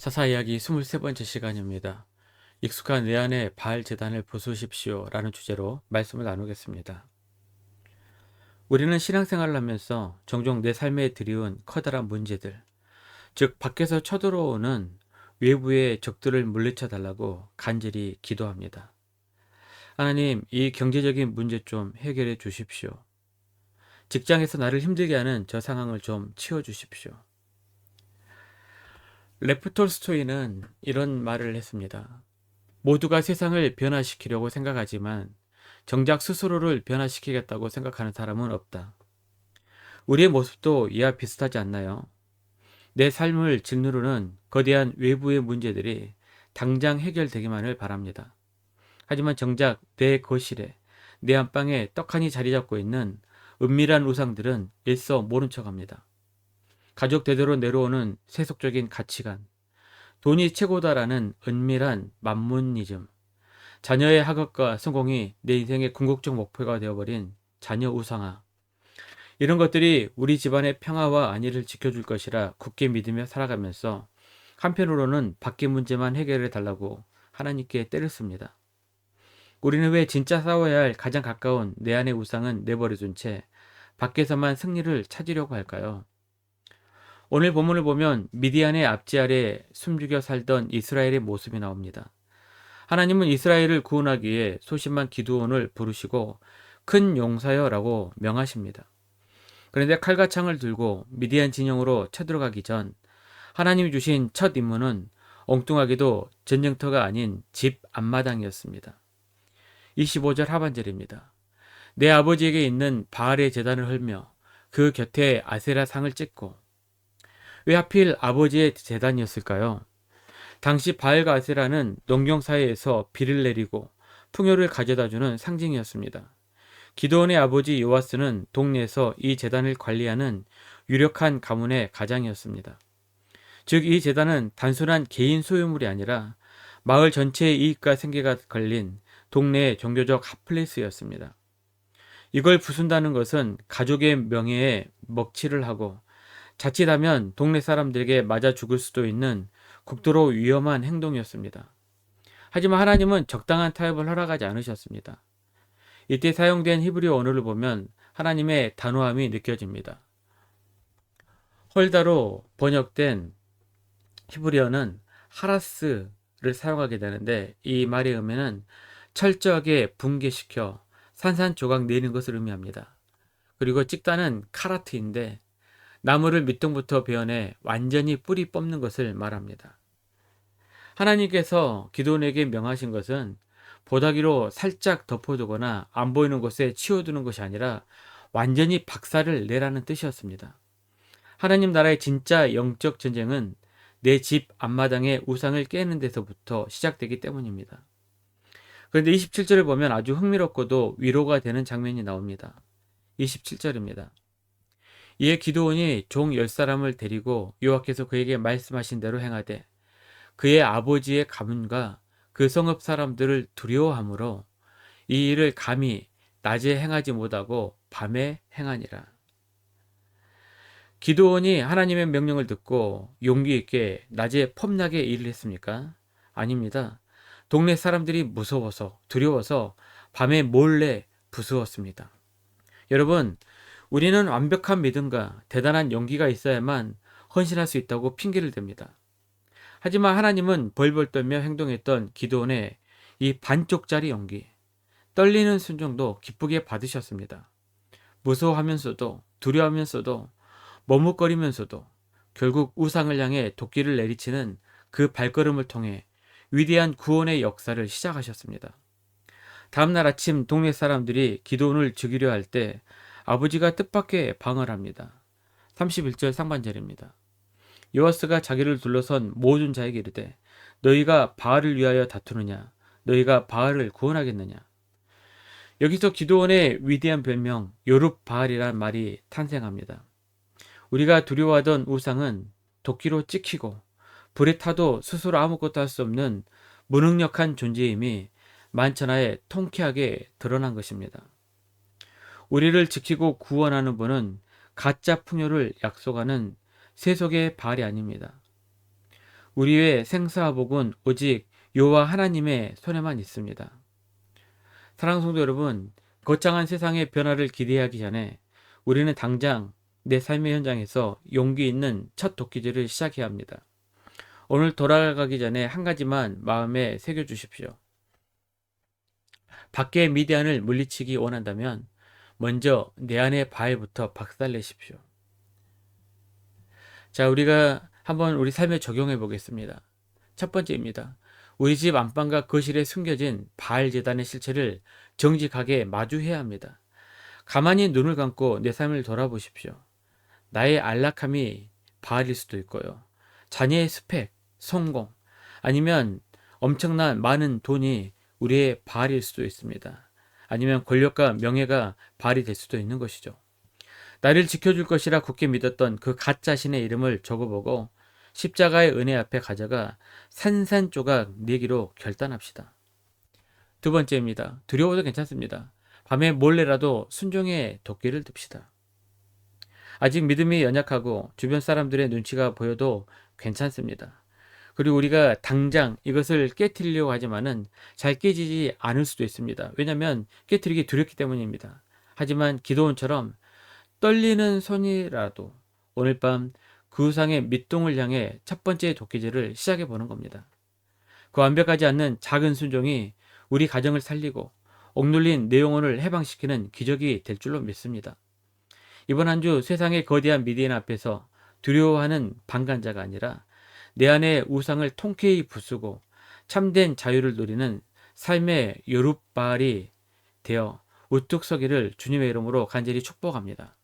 사사 이야기 23번째 시간입니다. 익숙한 내 안의 바알 제단을 부수십시오 라는 주제로 말씀을 나누겠습니다. 우리는 신앙생활을 하면서 종종 내 삶에 들이온 커다란 문제들, 즉 밖에서 쳐들어오는 외부의 적들을 물리쳐 달라고 간절히 기도합니다. 하나님, 이 경제적인 문제 좀 해결해 주십시오. 직장에서 나를 힘들게 하는 저 상황을 좀 치워 주십시오. 레프 톨스토이는 이런 말을 했습니다. 모두가 세상을 변화시키려고 생각하지만 정작 스스로를 변화시키겠다고 생각하는 사람은 없다. 우리의 모습도 이와 비슷하지 않나요? 내 삶을 짓누르는 거대한 외부의 문제들이 당장 해결되기만을 바랍니다. 하지만 정작 내 거실에, 내 안방에 떡하니 자리 잡고 있는 은밀한 우상들은 일서 모른 척합니다. 가족 대대로 내려오는 세속적인 가치관, 돈이 최고다라는 은밀한 만문이즘, 자녀의 학업과 성공이 내 인생의 궁극적 목표가 되어버린 자녀 우상화. 이런 것들이 우리 집안의 평화와 안위를 지켜줄 것이라 굳게 믿으며 살아가면서 한편으로는 밖의 문제만 해결해 달라고 하나님께 때렸습니다. 우리는 왜 진짜 싸워야 할 가장 가까운 내 안의 우상은 내버려둔 채 밖에서만 승리를 찾으려고 할까요? 오늘 본문을 보면 미디안의 압제 아래 숨죽여 살던 이스라엘의 모습이 나옵니다. 하나님은 이스라엘을 구원하기 위해 소심한 기드온을 부르시고 큰 용사여라고 명하십니다. 그런데 칼과 창을 들고 미디안 진영으로 쳐들어가기 전 하나님이 주신 첫 임무는 엉뚱하게도 전쟁터가 아닌 집 앞마당이었습니다. 25절 하반절입니다. 내 아버지에게 있는 바알의 제단을 헐며 그 곁에 아세라 상을 찍고. 왜 하필 아버지의 제단이었을까요? 당시 바알과 아세라는 농경 사회에서 비를 내리고 풍요를 가져다주는 상징이었습니다. 기드온의 아버지 요아스는 동네에서 이 제단을 관리하는 유력한 가문의 가장이었습니다. 즉, 이 제단은 단순한 개인 소유물이 아니라 마을 전체의 이익과 생계가 걸린 동네의 종교적 핫플레이스였습니다. 이걸 부순다는 것은 가족의 명예에 먹칠을 하고 자칫하면 동네 사람들에게 맞아 죽을 수도 있는 극도로 위험한 행동이었습니다. 하지만 하나님은 적당한 타협을 허락하지 않으셨습니다. 이때 사용된 히브리어 언어를 보면 하나님의 단호함이 느껴집니다. 헐다로 번역된 히브리어는 하라스를 사용하게 되는데, 이 말의 의미는 철저하게 붕괴시켜 산산조각 내는 것을 의미합니다. 그리고 찍다는 카라트인데 나무를 밑둥부터 베어내 완전히 뿌리 뽑는 것을 말합니다. 하나님께서 기드온에게 명하신 것은 보다기로 살짝 덮어두거나 안 보이는 곳에 치워두는 것이 아니라 완전히 박살을 내라는 뜻이었습니다. 하나님 나라의 진짜 영적 전쟁은 내 집 앞마당의 우상을 깨는 데서부터 시작되기 때문입니다. 그런데 27절을 보면 아주 흥미롭고도 위로가 되는 장면이 나옵니다. 27절입니다. 이에 기드온이 종 10사람을 데리고 여호와께서 그에게 말씀하신 대로 행하되 그의 아버지의 가문과 그 성읍 사람들을 두려워하므로 이 일을 감히 낮에 행하지 못하고 밤에 행하니라. 기드온이 하나님의 명령을 듣고 용기 있게 낮에 폼나게 일을 했습니까? 아닙니다. 동네 사람들이 무서워서 두려워서 밤에 몰래 부수었습니다. 여러분, 우리는 완벽한 믿음과 대단한 용기가 있어야만 헌신할 수 있다고 핑계를 댑니다. 하지만 하나님은 벌벌 떨며 행동했던 기드온의 이 반쪽짜리 용기, 떨리는 순종도 기쁘게 받으셨습니다. 무서워하면서도 두려워하면서도 머뭇거리면서도 결국 우상을 향해 도끼를 내리치는 그 발걸음을 통해 위대한 구원의 역사를 시작하셨습니다. 다음날 아침 동네 사람들이 기드온을 죽이려 할 때 아버지가 뜻밖의 방어를 합니다. 31절 상반절입니다. 요아스가 자기를 둘러선 모든 자에게 이르되 너희가 바알을 위하여 다투느냐? 너희가 바알을 구원하겠느냐? 여기서 기드온의 위대한 별명 요룹바알이란 말이 탄생합니다. 우리가 두려워하던 우상은 도끼로 찍히고 불에 타도 스스로 아무것도 할 수 없는 무능력한 존재임이 만천하에 통쾌하게 드러난 것입니다. 우리를 지키고 구원하는 분은 가짜 풍요를 약속하는 세속의 바알이 아닙니다. 우리의 생사와 복은 오직 여호와 하나님의 손에만 있습니다. 사랑하는 성도 여러분, 거창한 세상의 변화를 기대하기 전에 우리는 당장 내 삶의 현장에서 용기 있는 첫 도끼질을 시작해야 합니다. 오늘 돌아가기 전에 한 가지만 마음에 새겨주십시오. 밖의 미디안을 물리치기 원한다면 먼저 내 안의 바위부터 박살내십시오. 자, 우리가 한번 우리 삶에 적용해 보겠습니다. 첫 번째입니다. 우리 집 안방과 거실에 숨겨진 바알 제단의 실체를 정직하게 마주해야 합니다. 가만히 눈을 감고 내 삶을 돌아보십시오. 나의 안락함이 바알일 수도 있고요. 자녀의 스펙, 성공, 아니면 엄청난 많은 돈이 우리의 바알일 수도 있습니다. 아니면 권력과 명예가 바알이 될 수도 있는 것이죠. 나를 지켜줄 것이라 굳게 믿었던 그 가짜신의 이름을 적어보고 십자가의 은혜 앞에 가져가 산산조각 내기로 결단합시다. 두 번째입니다. 두려워도 괜찮습니다. 밤에 몰래라도 순종의 도끼를 듭시다. 아직 믿음이 연약하고 주변 사람들의 눈치가 보여도 괜찮습니다. 그리고 우리가 당장 이것을 깨트리려고 하지만은 잘 깨지지 않을 수도 있습니다. 왜냐하면 깨트리기 두렵기 때문입니다. 하지만 기도원처럼 떨리는 손이라도 오늘 밤 그 우상의 밑동을 향해 첫 번째 도끼질을 시작해 보는 겁니다. 그 완벽하지 않는 작은 순종이 우리 가정을 살리고 억눌린 내 영혼을 해방시키는 기적이 될 줄로 믿습니다. 이번 한 주 세상의 거대한 미디안 앞에서 두려워하는 방관자가 아니라 내 안의 우상을 통쾌히 부수고 참된 자유를 누리는 삶의 요룻바알이 되어 우뚝 서기를 주님의 이름으로 간절히 축복합니다.